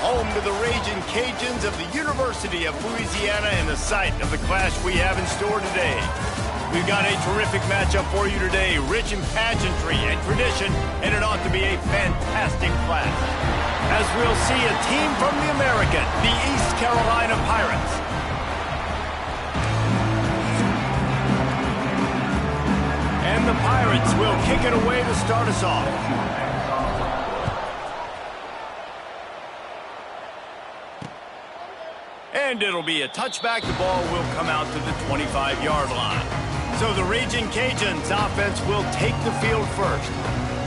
home to the Raging Cajuns of the University of Louisiana and the site of the clash we have in store today. We've got a terrific matchup for you today, rich in pageantry and tradition, and it ought to be a fantastic clash. As we'll see a team from the American, the East Carolina Pirates. And the Pirates will kick it away to start us off. And it'll be a touchback. The ball will come out to the 25-yard line. So the Raging Cajuns offense will take the field first.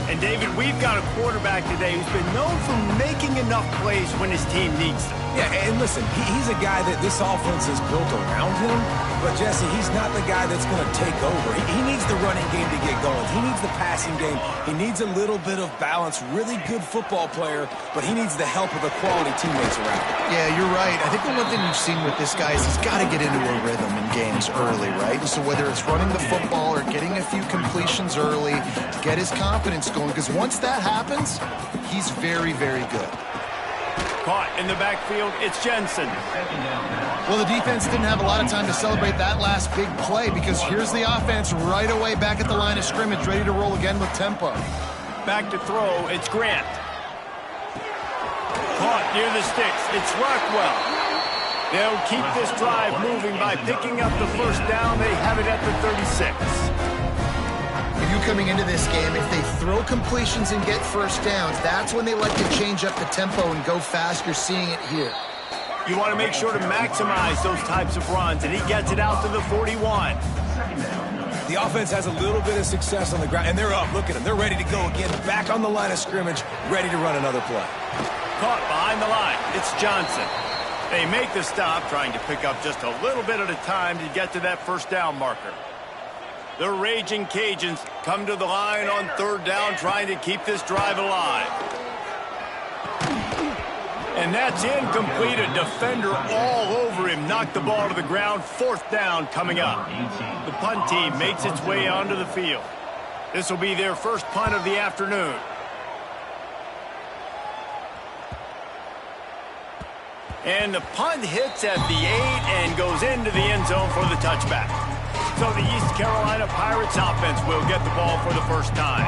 And David, we've got a quarterback today who's been known for making enough plays when his team needs them. Yeah, and listen, he's a guy that this offense is built around him. But, Jesse, he's not the guy that's going to take over. He needs the running game to get going. He needs the passing game. He needs a little bit of balance. Really good football player, but he needs the help of the quality teammates around him. Yeah, you're right. I think the one thing we've seen with this guy is he's got to get into a rhythm in games early, right? So whether it's running the football or getting a few completions early to get his confidence going, because once that happens, he's very, very good. Caught in the backfield, it's Jensen. Well, the defense didn't have a lot of time to celebrate that last big play because here's the offense right away back at the line of scrimmage, ready to roll again with tempo. Back to throw, it's Grant. Caught near the sticks, it's Rockwell. They'll keep this drive moving by picking up the first down. They have it at the 36. You coming into this game, if they throw completions and get first downs, that's when they like to change up the tempo and go fast. You're seeing it here. You want to make sure to maximize those types of runs, and he gets it out to the 41. The offense has a little bit of success on the ground, and they're up. Look at them. They're ready to go again. Back on the line of scrimmage, ready to run another play. Caught behind the line. It's Johnson. They make the stop, trying to pick up just a little bit at a time to get to that first down marker. The Raging Cajuns come to the line on third down, trying to keep this drive alive. And that's incomplete. A defender all over him. Knocked the ball to the ground. Fourth down coming up. The punt team makes its way onto the field. This will be their first punt of the afternoon. And the punt hits at the 8 and goes into the end zone for the touchback. So the East Carolina Pirates offense will get the ball for the first time.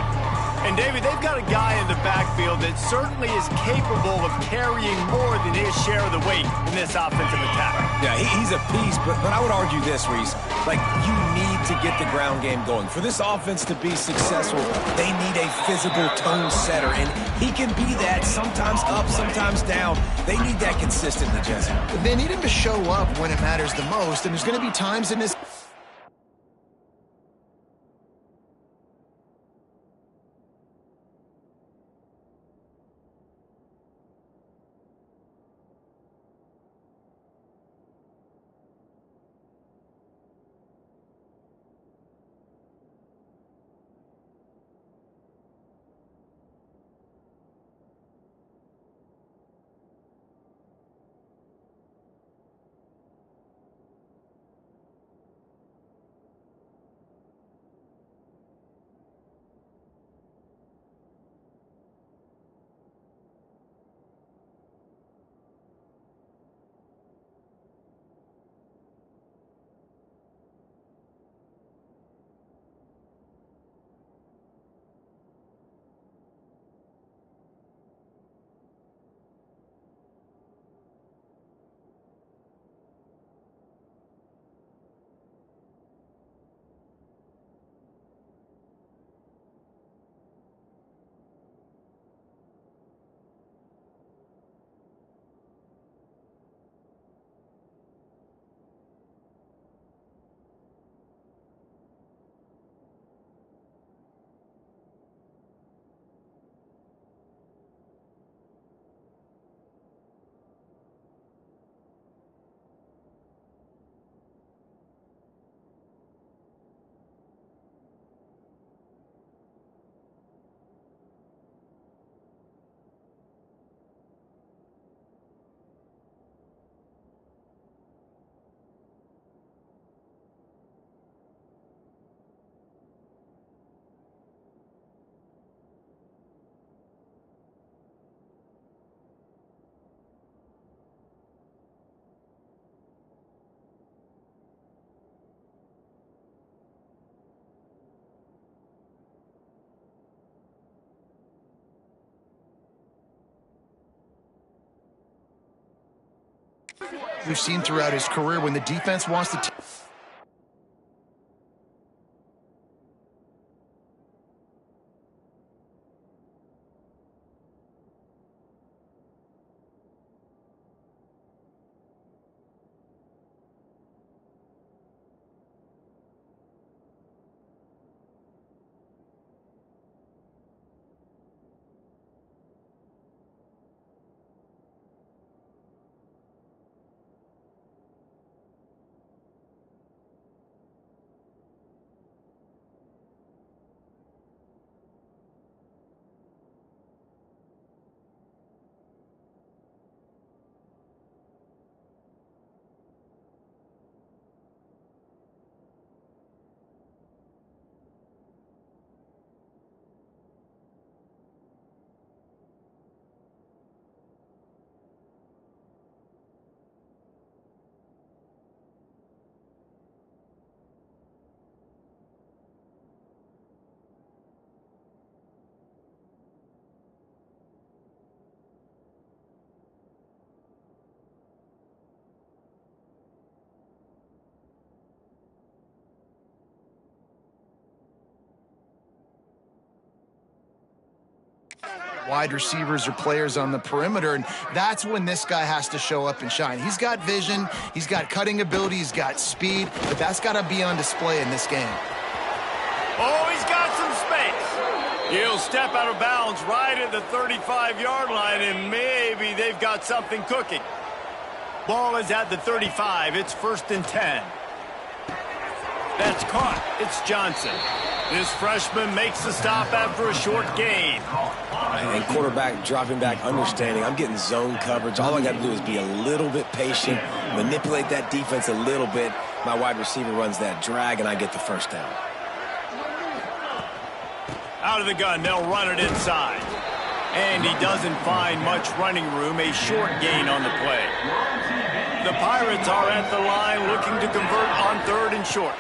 And, David, they've got a guy in the backfield that certainly is capable of carrying more than his share of the weight in this offensive attack. Yeah, he's a piece, but I would argue this, Reese. Like, you need to get the ground game going. For this offense to be successful, they need a physical tone setter, and he can be that, sometimes up, sometimes down. They need that consistently, Jesse. They need him to show up when it matters the most, and there's going to be times in this we've seen throughout his career when the defense wants to wide receivers or players on the perimeter, and that's when this guy has to show up and shine. He's got vision, he's got cutting ability, he's got speed, but that's got to be on display in this game. Oh, he's got some space. He'll step out of bounds right at the 35-yard line, and maybe they've got something cooking. Ball is at the 35. It's 1st and 10. That's caught. It's Johnson. This freshman makes the stop after a short gain. And quarterback dropping back, understanding I'm getting zone coverage. All I got to do is be a little bit patient, manipulate that defense a little bit. My wide receiver runs that drag, and I get the first down. Out of the gun, they'll run it inside. And he doesn't find much running room, a short gain on the play. The Pirates are at the line looking to convert on 3rd and short.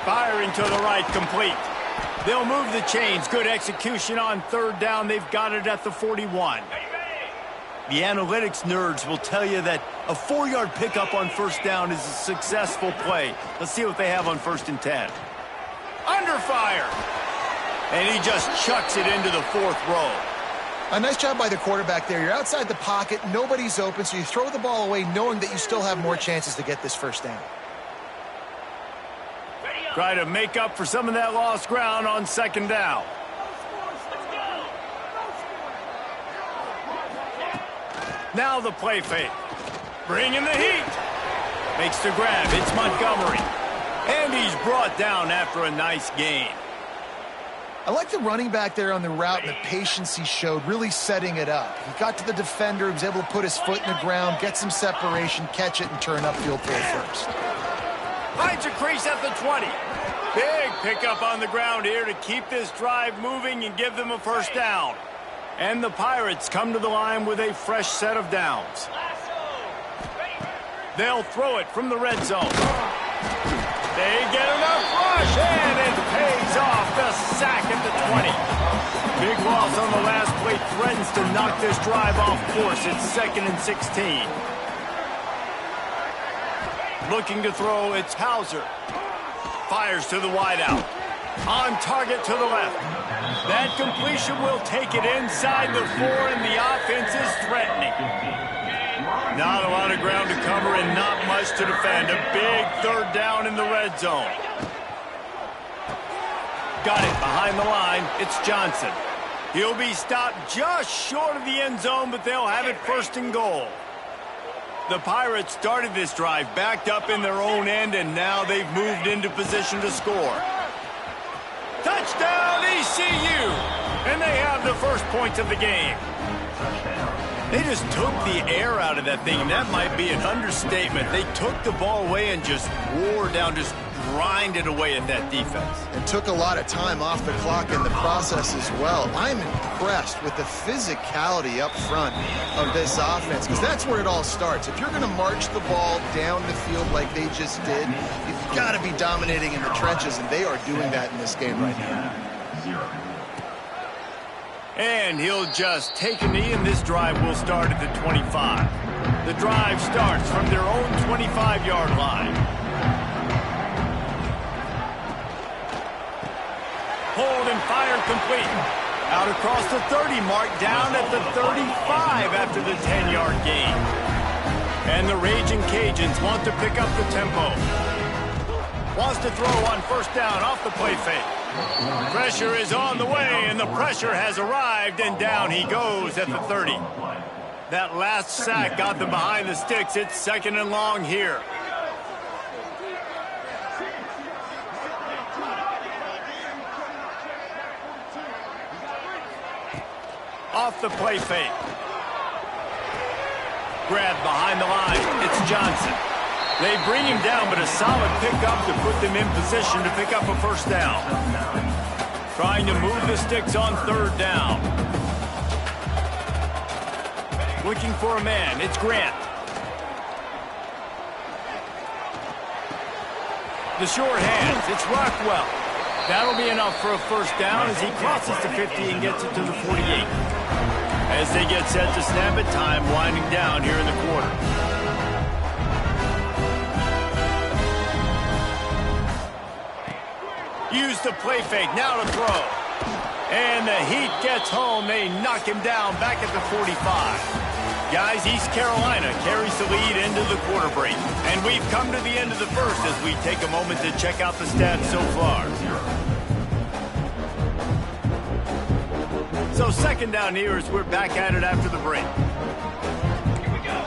Firing to the right, complete. They'll move the chains. Good execution on 3rd down. They've got it at the 41. The analytics nerds will tell you that a 4-yard pickup on 1st down is a successful play. Let's see what they have on 1st and 10. Under fire. And he just chucks it into the 4th row. A nice job by the quarterback there. You're outside the pocket, nobody's open, so you throw the ball away knowing that you still have more chances to get this 1st down. Try to make up for some of that lost ground on 2nd down. Now the play fake. Bringing the heat. Makes the grab. It's Montgomery. And he's brought down after a nice gain. I like the running back there on the route and the patience he showed, really setting it up. He got to the defender, he was able to put his foot in the ground, get some separation, catch it, and turn upfield for the first. Finds a crease at the 20. Big pickup on the ground here to keep this drive moving and give them a 1st down. And the Pirates come to the line with a fresh set of downs. They'll throw it from the red zone. They get enough rush, and it pays off. The sack at the 20. Big loss on the last play threatens to knock this drive off course. It's 2nd and 16. Looking to throw, it's Hauser. Fires to the wideout. On target to the left. That completion will take it inside the 4, and the offense is threatening. Not a lot of ground to cover and not much to defend. A big 3rd down in the red zone. Got it behind the line. It's Johnson. He'll be stopped just short of the end zone, but they'll have it 1st and goal. The Pirates started this drive backed up in their own end, and now they've moved into position to score. Touchdown, ECU! And they have the first points of the game. They just took the air out of that thing, and that might be an understatement. They took the ball away and just wore down, just grinded away at that defense. And took a lot of time off the clock in the process as well. I'm impressed with the physicality up front of this offense, because that's where it all starts. If you're going to march the ball down the field like they just did, you've got to be dominating in the trenches, and they are doing that in this game right now. And he'll just take a knee, and this drive will start at the 25. The drive starts from their own 25-yard line. Hold and fire complete. Out across the 30 mark, down at the 35 after the 10-yard gain. And the Raging Cajuns want to pick up the tempo. Wants to throw on first down off the play fake. Pressure is on the way, and the pressure has arrived, and down he goes at the 30. That last sack got them behind the sticks. It's second and long here. Off the play fake. Grabbed behind the line. It's Johnson. They bring him down, but a solid pickup to put them in position to pick up a first down. Trying to move the sticks on third down. Looking for a man. It's Grant. The short hands. It's Rockwell. That'll be enough for a first down as he crosses the 50 and gets it to the 48. As they get set to snap it, time winding down here in the quarter. Use the play fake, now to throw. And the Heat gets home. They knock him down back at the 45. Guys, East Carolina carries the lead into the quarter break. And we've come to the end of the first as we take a moment to check out the stats so far. So second down here as we're back at it after the break. Here we go.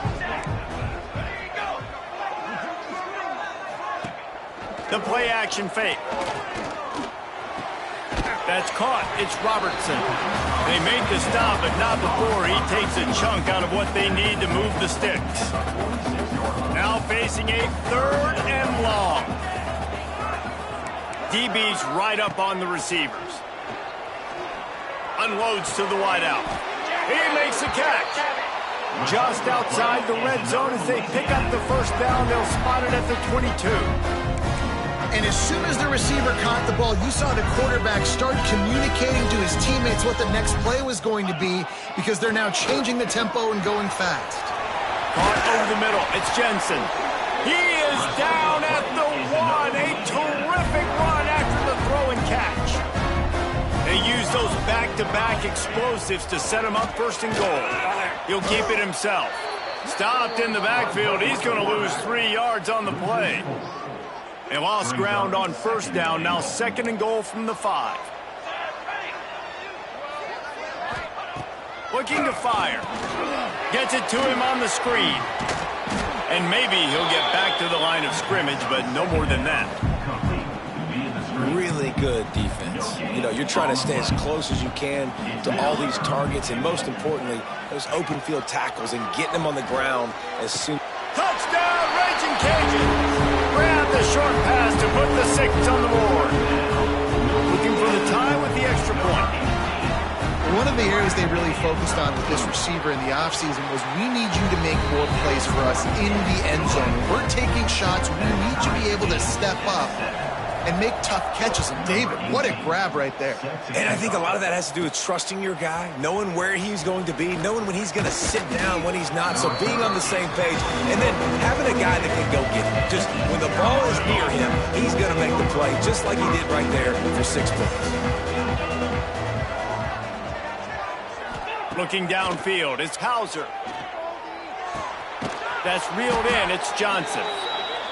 There you go. The play action fake. That's caught. It's Robertson. They make the stop, but not before he takes a chunk out of what they need to move the sticks. Now facing a third and long. DB's right up on the receivers. Unloads to the wideout. He makes a catch. Just outside the red zone as they pick up the first down. They'll spot it at the 22. And as soon as the receiver caught the ball, you saw the quarterback start communicating to his teammates what the next play was going to be because they're now changing the tempo and going fast. Caught over the middle. It's Jensen. He is down at the 1. A terrific run after the throw and catch. They use those back-to-back explosives to set him up first and goal. He'll keep it himself. Stopped in the backfield. He's going to lose 3 yards on the play. They lost ground on first down. Now second and goal from the 5. Looking to fire. Gets it to him on the screen. And maybe he'll get back to the line of scrimmage, but no more than that. Really good defense. You know, you're trying to stay as close as you can to all these targets, and most importantly, those open field tackles and getting them on the ground as soon. Touchdown, Raging Cajuns! Grab the short pass to put the 6 on the board. Looking for the tie with the extra point. One of the areas they really focused on with this receiver in the offseason was we need you to make more plays for us in the end zone. We're taking shots. We need you to be able to step up and make tough catches. And David, what a grab right there. And I think a lot of that has to do with trusting your guy, knowing where he's going to be, knowing when he's going to sit down, when he's not, so being on the same page, and then having a guy that can go get it. Just when the ball is near him, he's going to make the play, just like he did right there for 6 points. Looking downfield, it's Hauser. That's reeled in, it's Johnson.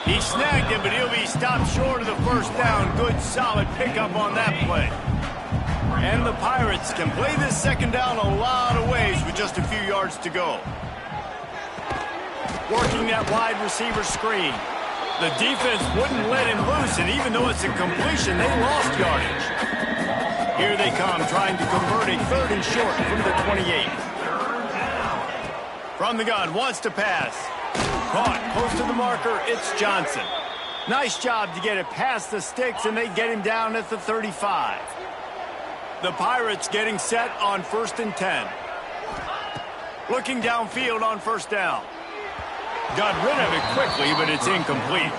He snagged him, but he'll be stopped short of the first down. Good, solid pickup on that play. And the Pirates can play this second down a lot of ways with just a few yards to go. Working that wide receiver screen. The defense wouldn't let him loose, and even though it's a completion, they lost yardage. Here they come, trying to convert a third and short from the 28. From the gun, wants to pass. Caught, close to the marker, it's Johnson. Nice job to get it past the sticks, and they get him down at the 35. The Pirates getting set on 1st and 10. Looking downfield on first down. Got rid of it quickly, but it's incomplete.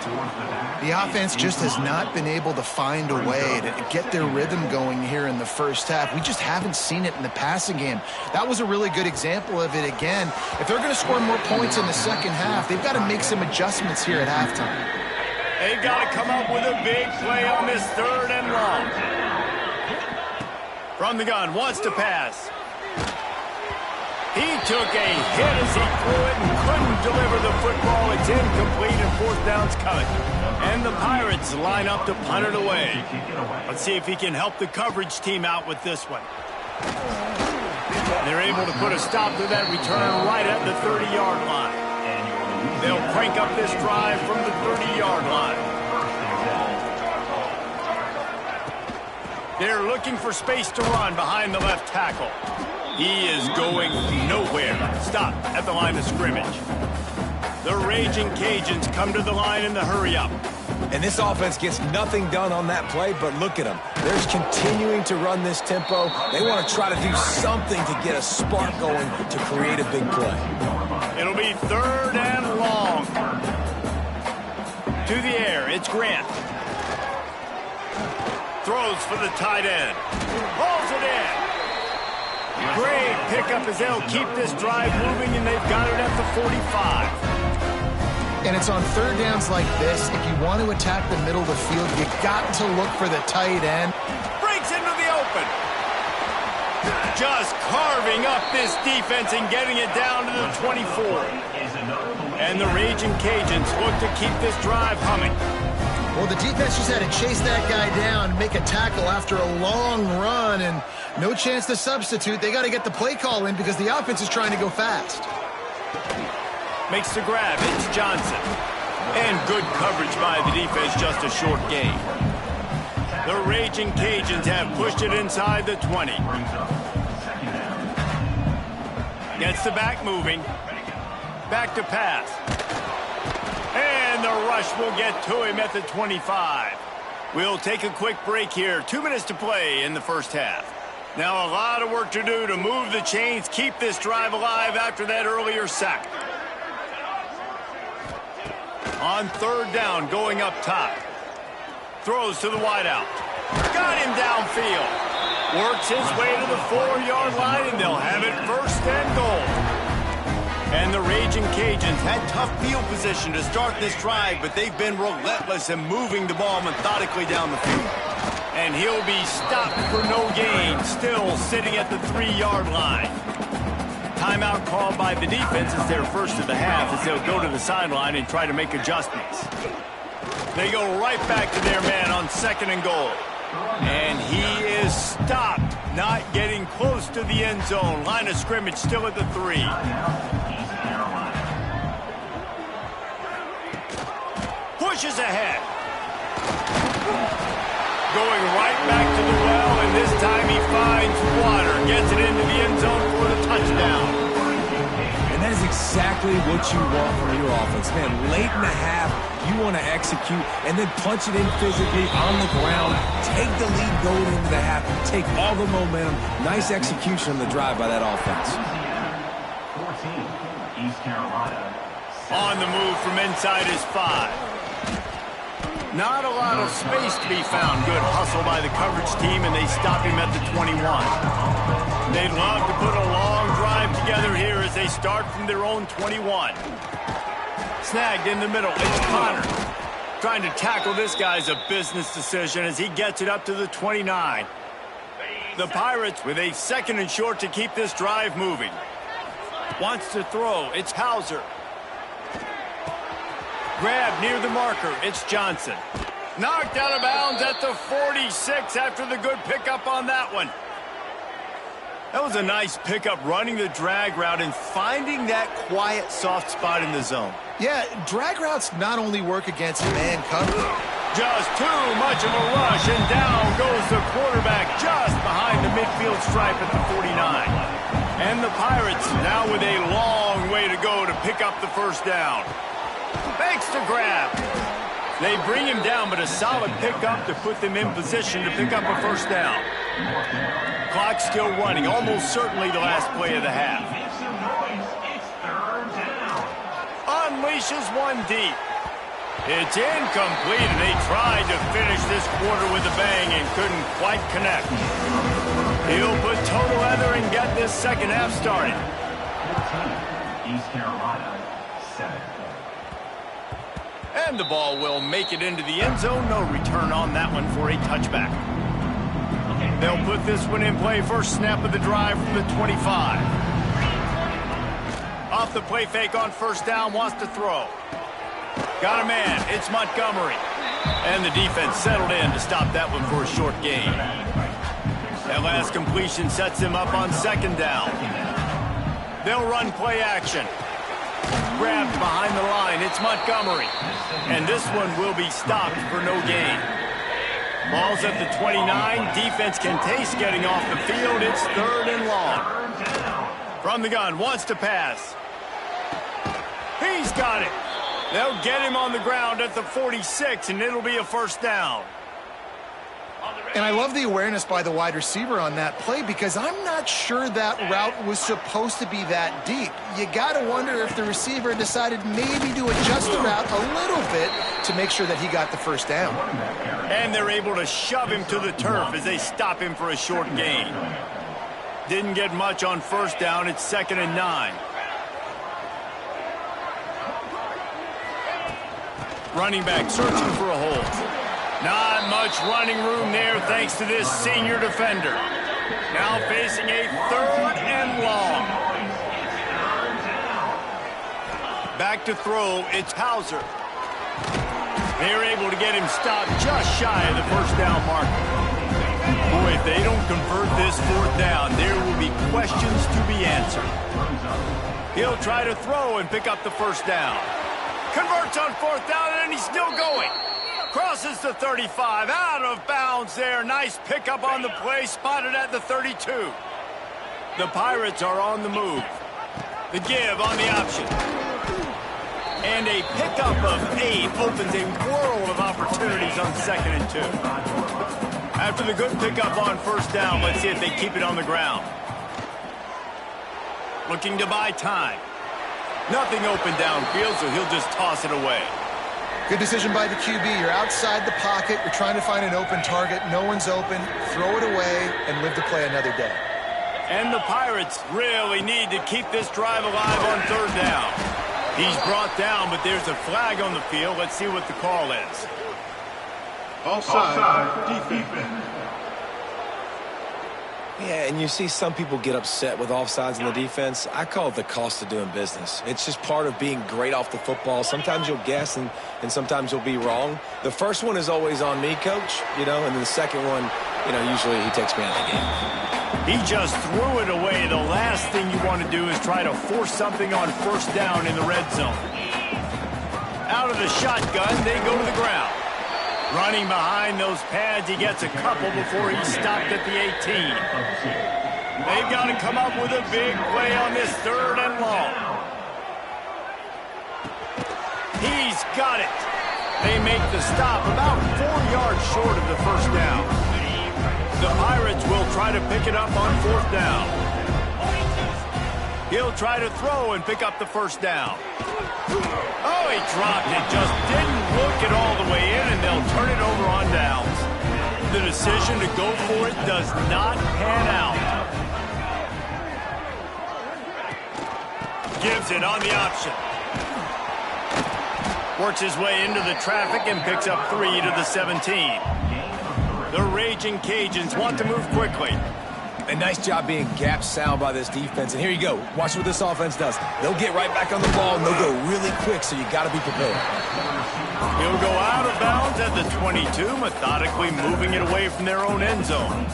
The offense just has not been able to find a way to get their rhythm going here in the first half. We just haven't seen it in the passing game. That was a really good example of it again. If they're going to score more points in the second half, they've got to make some adjustments here at halftime. They've got to come up with a big play on this 3rd and long. From the gun, wants to pass. He took a hit as he threw it and couldn't deliver the football. It's incomplete and 4th down's coming. And the Pirates line up to punt it away. Let's see if he can help the coverage team out with this one. They're able to put a stop to that return right at the 30-yard line. They'll crank up this drive from the 30-yard line. They're looking for space to run behind the left tackle. He is going nowhere. Stop at the line of scrimmage. The Raging Cajuns come to the line in the hurry-up. And this offense gets nothing done on that play, but look at them. They're continuing to run this tempo. They want to try to do something to get a spark going to create a big play. It'll be 3rd and long. To the air, it's Grant. Throws for the tight end. Pulls it in. Great pickup as they'll keep this drive moving, and they've got it at the 45. And it's on 3rd downs like this. If you want to attack the middle of the field, you got to look for the tight end. Breaks into the open. Just carving up this defense and getting it down to the 24. And the Raging Cajuns look to keep this drive humming. Well, the defense just had to chase that guy down, make a tackle after a long run, and no chance to substitute. They got to get the play call in because the offense is trying to go fast. Makes the grab. It's Johnson. And good coverage by the defense, just a short gain. The Raging Cajuns have pushed it inside the 20. Gets the back moving. Back to pass. And the rush will get to him at the 25. We'll take a quick break here. 2 minutes to play in the first half. Now a lot of work to do to move the chains, keep this drive alive after that earlier sack. On 3rd down, going up top. Throws to the wideout. Got him downfield. Works his way to the 4-yard line, and they'll have it 1st and goal. And the Raging Cajuns had tough field position to start this drive, but they've been relentless in moving the ball methodically down the field. And he'll be stopped for no gain, still sitting at the 3-yard line. Timeout called by the defense is their first of the half as they'll go to the sideline and try to make adjustments. They go right back to their man on 2nd and goal. And he is stopped, not getting close to the end zone. Line of scrimmage still at the 3. Pushes ahead. Going right back to the well, and this time he finds water. Gets it into the end zone for the touchdown. And that is exactly what you want from your offense. Man, late in the half, you want to execute and then punch it in physically on the ground. Take the lead going into the half. Take all the momentum. Nice execution on the drive by that offense. 14, East Carolina. On the move from inside his 5. Not a lot of space to be found. Good hustle by the coverage team, and they stop him at the 21. They'd love to put a long drive together here as they start from their own 21. Snagged in the middle. It's Connor. Trying to tackle this guy's a business decision as he gets it up to the 29. The Pirates with a 2nd and short to keep this drive moving. Wants to throw. It's Hauser. Grab near the marker. It's Johnson. Knocked out of bounds at the 46 after the good pickup on that one. That was a nice pickup, running the drag route and finding that quiet, soft spot in the zone. Yeah, drag routes not only work against man coverage. Just too much of a rush, and down goes the quarterback just behind the midfield stripe at the 49. And the Pirates now with a long way to go to pick up the 1st down. Makes the grab. They bring him down, but a solid pickup to put them in position to pick up a 1st down. Clock still running, almost certainly the last play of the half. unleashes one deep. It's incomplete, and they tried to finish this quarter with a bang and couldn't quite connect. He'll put total leather and get this second half started. East Carolina, 7. And the ball will make it into the end zone. No return on that one for a touchback. They'll put this one in play. First snap of the drive from the 25. Off the play fake on first down, wants to throw. Got a man, it's Montgomery. And the defense settled in to stop that one for a short gain. That last completion sets him up on second down. They'll run play action. Grabbed behind the line, it's Montgomery. And this one will be stopped for no gain. Ball's at the 29. Defense can taste getting off the field. It's third and long. From the gun, wants to pass. He's got it. They'll get him on the ground at the 46, and it'll be a first down. And I love the awareness by the wide receiver on that play because I'm not sure that route was supposed to be that deep. You got to wonder if the receiver decided maybe to adjust the route a little bit to make sure that he got the first down. And they're able to shove him to the turf as they stop him for a short gain. Didn't get much on first down. It's 2nd and 9. Running back searching for a hole. Not much running room there thanks to this senior defender. Now facing a third and long. Back to throw, it's Hauser. They're able to get him stopped just shy of the first down marker. Boy, if they don't convert this fourth down, there will be questions to be answered. He'll try to throw and pick up the first down. Converts on fourth down, and he's still going. Crosses the 35, out of bounds there. Nice pickup on the play, spotted at the 32. The Pirates are on the move. The give on the option. And a pickup of 8 opens a world of opportunities on 2nd and 2. After the good pickup on first down, let's see if they keep it on the ground. Looking to buy time. Nothing open downfield, so he'll just toss it away. Good decision by the QB. You're outside the pocket. You're trying to find an open target. No one's open. Throw it away and live to play another day. And the Pirates really need to keep this drive alive on third down. He's brought down, but there's a flag on the field. Let's see what the call is. Offside, defense. Yeah, and you see some people get upset with offsides in the defense. I call it the cost of doing business. It's just part of being great off the football. Sometimes you'll guess and sometimes you'll be wrong. The first one is always on me, Coach, and then the second one, usually he takes me out of the game. He just threw it away. The last thing you want to do is try to force something on first down in the red zone. Out of the shotgun, they go to the ground. Running behind those pads, he gets a couple before he's stopped at the 18. They've got to come up with a big play on this third and long. He's got it. They make the stop about 4 yards short of the first down. The Pirates will try to pick it up on fourth down. He'll try to throw and pick up the first down. Oh, he dropped it. Just didn't look it all the way in, and they'll turn it over on downs. The decision to go for it does not pan out. Gives it on the option. Works his way into the traffic and picks up 3 to the 17. The Raging Cajuns want to move quickly. A nice job being gap sound by this defense. And here you go. Watch what this offense does. They'll get right back on the ball, and they'll go really quick, so you got to be prepared. He'll go out of bounds at the 22, methodically moving it away from their own end zone.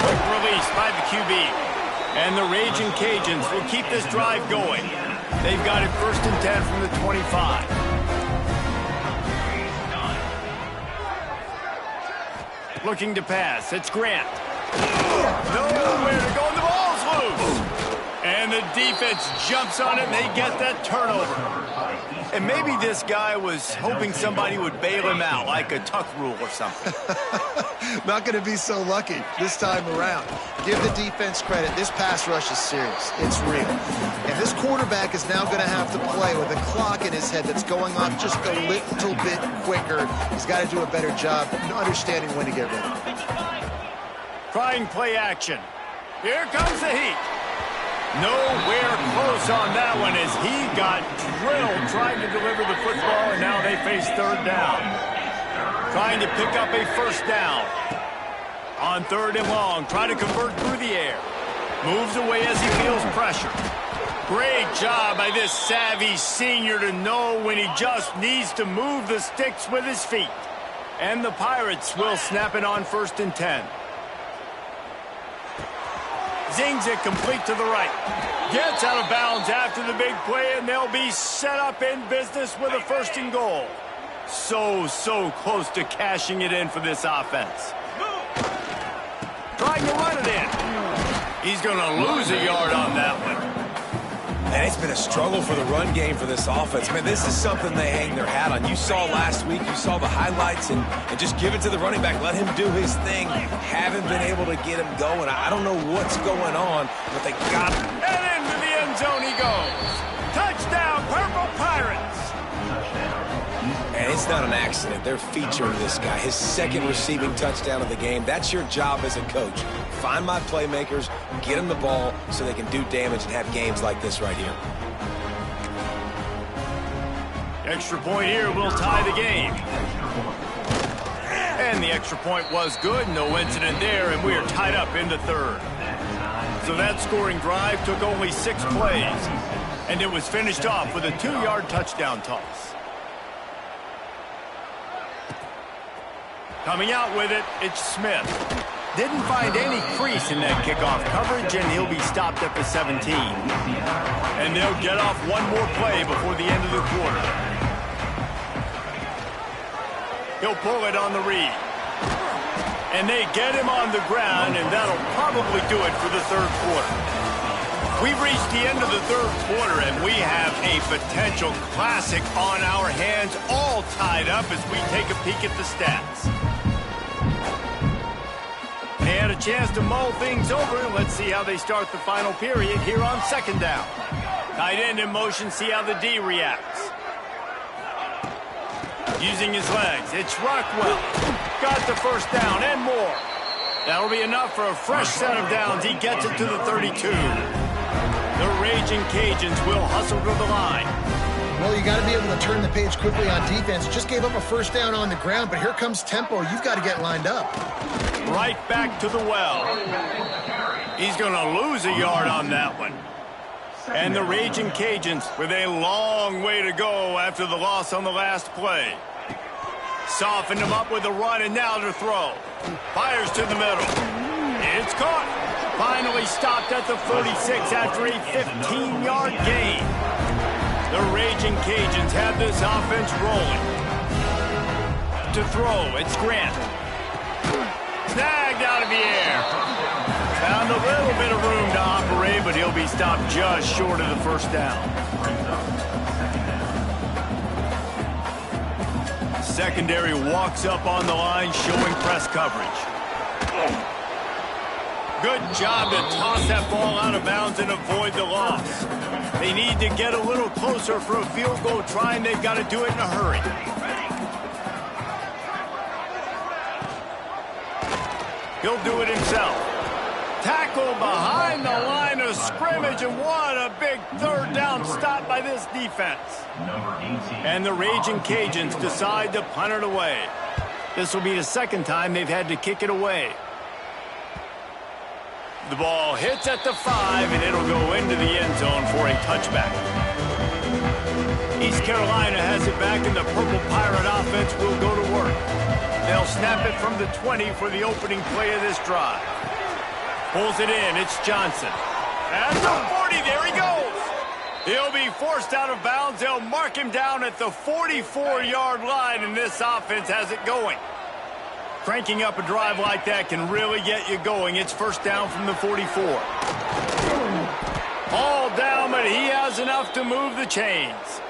Quick release by the QB. And the Raging Cajuns will keep this drive going. They've got it 1st and 10 from the 25. Looking to pass. It's Grant. Nowhere to go, and the ball's loose. And the defense jumps on it, and they get that turnover. And maybe this guy was hoping somebody would bail him out, like a tuck rule or something. Not going to be so lucky this time around. Give the defense credit. This pass rush is serious. It's real. And this quarterback is now going to have to play with a clock in his head that's going off just a little bit quicker. He's got to do a better job understanding when to get ready. Trying play action. Here comes the heat. Nowhere close on that one as he got drilled trying to deliver the football, and now they face third down. Trying to pick up a first down. On third and long, trying to convert through the air. Moves away as he feels pressure. Great job by this savvy senior to know when he just needs to move the sticks with his feet. And the Pirates will snap it on 1st and 10. Zings it complete to the right. Gets out of bounds after the big play, and they'll be set up in business with a 1st and goal. So close to cashing it in for this offense. Trying to run it in. He's going to lose a yard on that one. And it's been a struggle for the run game for this offense. Man, this is something they hang their hat on. You saw last week, you saw the highlights, and just give it to the running back. Let him do his thing. Haven't been able to get him going. I don't know what's going on, but they got him. And into the end zone he goes. Touchdown, Purple Pirates. And it's not an accident. They're featuring this guy. His 2nd receiving touchdown of the game. That's your job as a coach. Find my playmakers, get them the ball so they can do damage and have games like this right here. Extra point here will tie the game. And the extra point was good. No incident there, and we are tied up in the third. So that scoring drive took only 6 plays, and it was finished off with a 2-yard touchdown toss. Coming out with it, it's Smith. Didn't find any crease in that kickoff coverage, and he'll be stopped at the 17. And they'll get off one more play before the end of the quarter. He'll pull it on the read. And they get him on the ground, and that'll probably do it for the third quarter. We've reached the end of the third quarter, and we have a potential classic on our hands, all tied up as we take a peek at the stats. They had a chance to mull things over. Let's see how they start the final period here on 2nd down. Tight end in motion, see how the D reacts. Using his legs, it's Rockwell. Got the first down and more. That'll be enough for a fresh set of downs. He gets it to the 32. The Raging Cajuns will hustle to the line. Well, you got to be able to turn the page quickly on defense. Just gave up a first down on the ground, but here comes tempo. You've got to get lined up. Right back to the well. He's going to lose a yard on that one. And the Raging Cajuns with a long way to go after the loss on the last play. Softened him up with a run, and now to throw. Fires to the middle. It's caught. Finally stopped at the 46 after a 15-yard gain. The Raging Cajuns have this offense rolling. To throw, it's Grant. Snagged out of the air. Found a little bit of room to operate, but he'll be stopped just short of the first down. Secondary walks up on the line, showing press coverage. Good job to toss that ball out of bounds and avoid the loss. They need to get a little closer for a field goal try, and they've got to do it in a hurry. He'll do it himself. Tackle behind the line of scrimmage, and what a big third down stop by this defense. And the Raging Cajuns decide to punt it away. This will be the 2nd time they've had to kick it away. The ball hits at the 5, and it'll go into the end zone for a touchback. East Carolina has it back, and the Purple Pirate offense will go to work. They'll snap it from the 20 for the opening play of this drive. Pulls it in, it's Johnson. At the 40, there he goes. He'll be forced out of bounds. They'll mark him down at the 44-yard line, and this offense has it going. Cranking up a drive like that can really get you going. It's first down from the 44. All down, but he has enough to move the chains.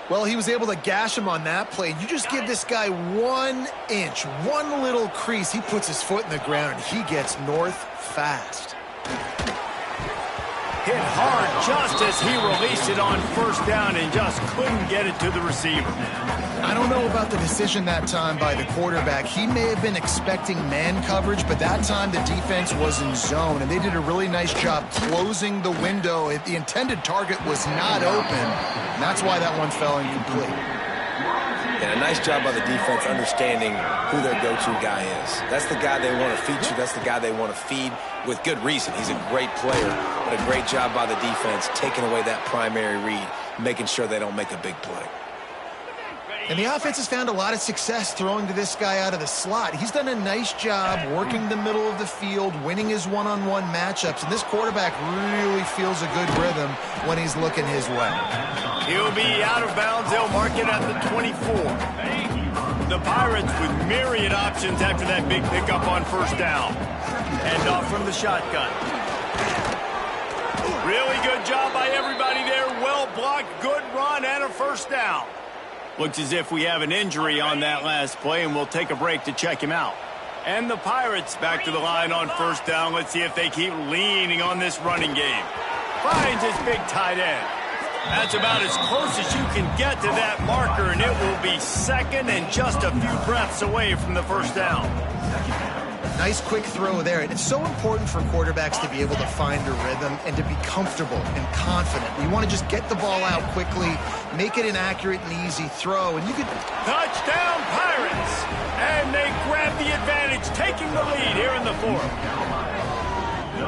Well, he was able to gash him on that play. You just give this guy 1 inch, one little crease. He puts his foot in the ground, and he gets north fast. Hit hard just as he released it on first down and just couldn't get it to the receiver. I don't know about the decision that time by the quarterback. He may have been expecting man coverage, but that time the defense was in zone, and they did a really nice job closing the window. The intended target was not open, and that's why that one fell incomplete. And a nice job by the defense understanding who their go-to guy is. That's the guy they want to feature. That's the guy they want to feed with good reason. He's a great player, but a great job by the defense taking away that primary read, making sure they don't make a big play. And the offense has found a lot of success throwing to this guy out of the slot. He's done a nice job working the middle of the field, winning his one-on-one matchups, and this quarterback really feels a good rhythm when he's looking his way. He'll be out of bounds. They'll mark it at the 24. The Pirates with myriad options after that big pickup on first down. Hand off from the shotgun. Really good job by everybody there. Well blocked, good run, and a first down. Looks as if we have an injury on that last play, and we'll take a break to check him out. And the Pirates back to the line on first down. Let's see if they keep leaning on this running game. Finds his big tight end. That's about as close as you can get to that marker, and it will be second and just a few breaths away from the first down. Nice quick throw there. And it's so important for quarterbacks to be able to find a rhythm and to be comfortable and confident. You want to just get the ball out quickly, make it an accurate and easy throw, and you could... Touchdown, Pirates! And they grab the advantage, taking the lead here in the fourth.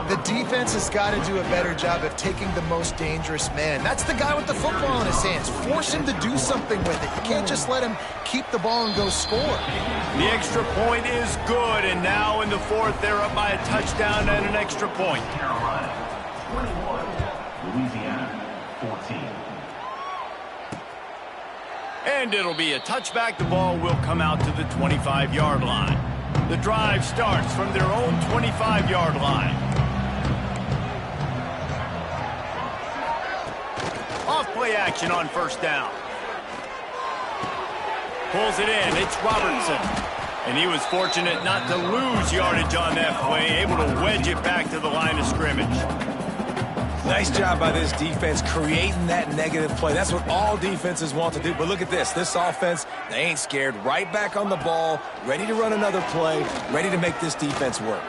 The defense has got to do a better job of taking the most dangerous man. That's the guy with the football in his hands. Force him to do something with it. You can't just let him keep the ball and go score. The extra point is good, and now in the fourth, they're up by a touchdown and an extra point. Carolina 21, Louisiana 14. And it'll be a touchback. The ball will come out to the 25-yard line. The drive starts from their own 25-yard line. Off-play action on first down. Pulls it in. It's Robertson. And he was fortunate not to lose yardage on that play, able to wedge it back to the line of scrimmage. Nice job by this defense creating that negative play. That's what all defenses want to do. But look at this. This offense, they ain't scared. Right back on the ball, ready to run another play, ready to make this defense work.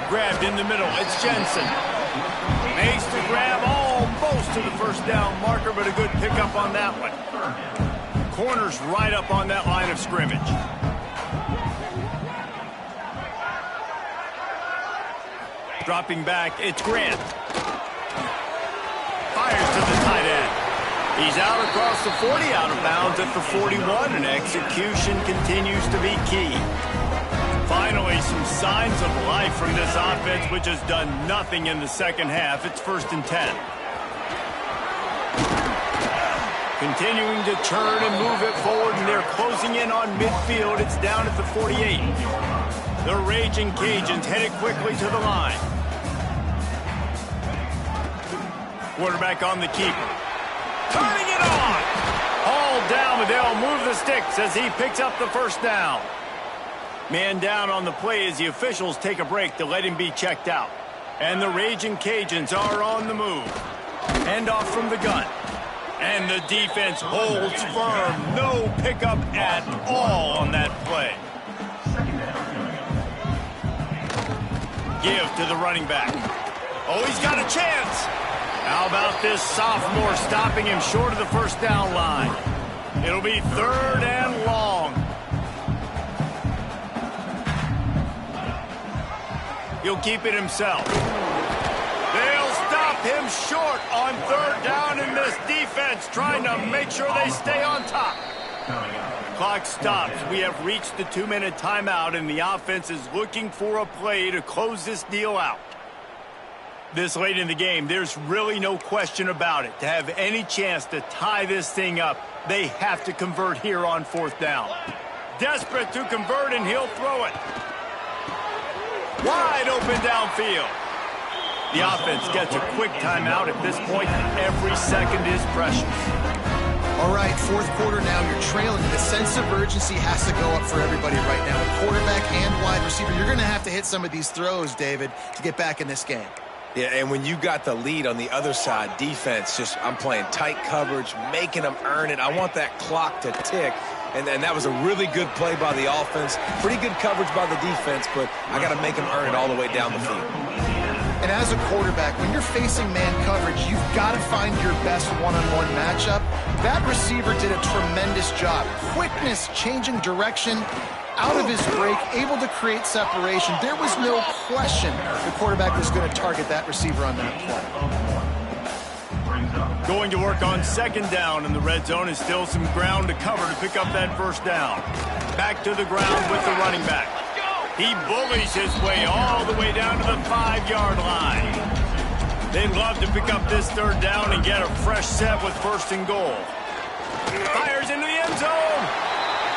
Grabbed in the middle. It's Jensen. Makes the grab almost to the first down marker, but a good pickup on that one. Corners right up on that line of scrimmage. Dropping back, it's Grant. Fires to the tight end. He's out across the 40, out of bounds at the 41, and execution continues to be key. Finally, some signs of life from this offense, which has done nothing in the second half. It's 1st and 10. Continuing to turn and move it forward, and they're closing in on midfield. It's down at the 48. The Raging Cajuns headed quickly to the line. Quarterback on the keeper. Turning it on! Hauled down, but they'll move the sticks as he picks up the first down. Man down on the play as the officials take a break to let him be checked out. And the Raging Cajuns are on the move. Hand off from the gun. And the defense holds firm. No pickup at all on that play. Give to the running back. Oh, he's got a chance. How about this sophomore stopping him short of the first down line? It'll be 3rd and long. He'll keep it himself. They'll stop him short on 3rd down, and this defense trying to make sure they stay on top. Clock stops. We have reached the 2-minute timeout, and the offense is looking for a play to close this deal out. This late in the game, there's really no question about it. To have any chance to tie this thing up, they have to convert here on 4th down. Desperate to convert, and he'll throw it. Wide open downfield. The offense gets a quick timeout at this point. Every second is precious. All right, fourth quarter now, you're trailing. The sense of urgency has to go up for everybody right now. Quarterback and wide receiver, you're going to have to hit some of these throws, David, to get back in this game. Yeah, and when you got the lead on the other side, defense, I'm playing tight coverage, making them earn it. I want that clock to tick. And that was a really good play by the offense. Pretty good coverage by the defense, but I got to make them earn it all the way down the field. And as a quarterback, when you're facing man coverage, you've got to find your best one-on-one matchup. That receiver did a tremendous job. Quickness, changing direction, out of his break, able to create separation. There was no question the quarterback was going to target that receiver on that play. Going to work on second down in the red zone is still some ground to cover to pick up that first down. Back to the ground with the running back. He bullies his way all the way down to the 5-yard line. They'd love to pick up this third down and get a fresh set with first and goal. Fires into the end zone.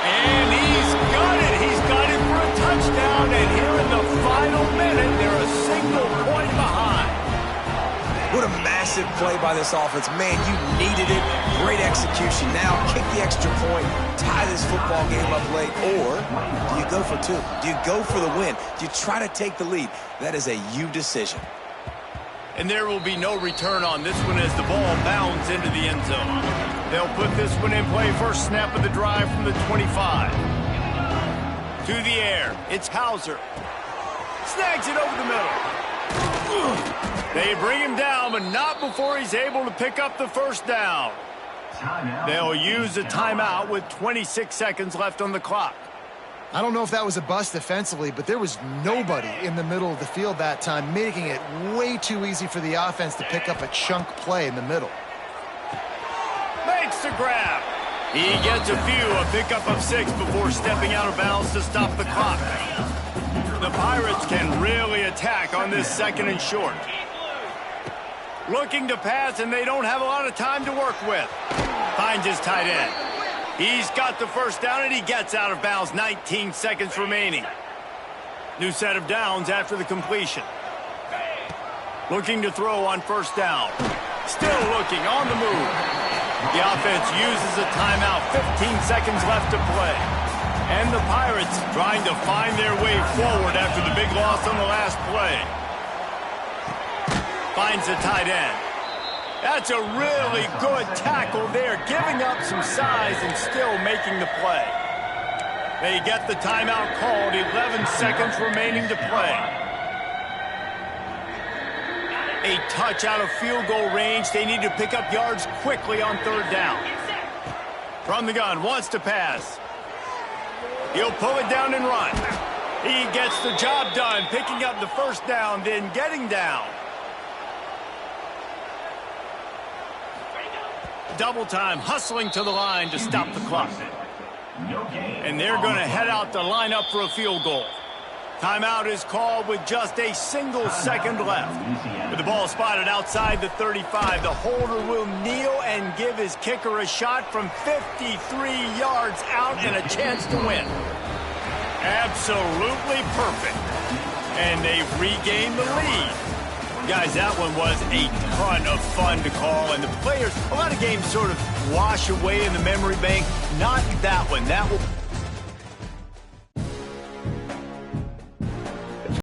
And he's got it. He's got it for a touchdown. And here in the final minute, they're a single point behind. What a massive play by this offense. Man, you needed it. Great execution. Now kick the extra point, tie this football game up late, or do you go for two? Do you go for the win? Do you try to take the lead? That is a you decision. And there will be no return on this one as the ball bounds into the end zone. They'll put this one in play first snap of the drive from the 25. To the air, it's Hauser. Snags it over the middle. They bring him down, but not before he's able to pick up the first down. They'll use a timeout with 26 seconds left on the clock. I don't know if that was a bust defensively, but there was nobody in the middle of the field that time, making it way too easy for the offense to pick up a chunk play in the middle. Makes the grab. He gets a pickup of 6 before stepping out of bounds to stop the clock. The Pirates can really attack on this second and short. Looking to pass, and they don't have a lot of time to work with. Finds his tight end. He's got the first down, and he gets out of bounds. 19 seconds remaining. New set of downs after the completion. Looking to throw on first down. Still looking on the move. The offense uses a timeout. 15 seconds left to play. And the Pirates trying to find their way forward after the big loss on the last play. Finds the tight end. That's a really good tackle there, giving up some size and still making the play. They get the timeout called, 11 seconds remaining to play. A touch out of field goal range. They need to pick up yards quickly on third down. From the gun, wants to pass. He'll pull it down and run. He gets the job done, picking up the first down, then getting down. Double time, hustling to the line to stop the clock. And they're going to head out to line up for a field goal. Timeout is called with just a single second left. With the ball spotted outside the 35, the holder will kneel and give his kicker a shot from 53 yards out and a chance to win. Absolutely perfect. And they've regained the lead. Guys, that one was a ton of fun to call, and the players, a lot of games sort of wash away in the memory bank. Not that one. That one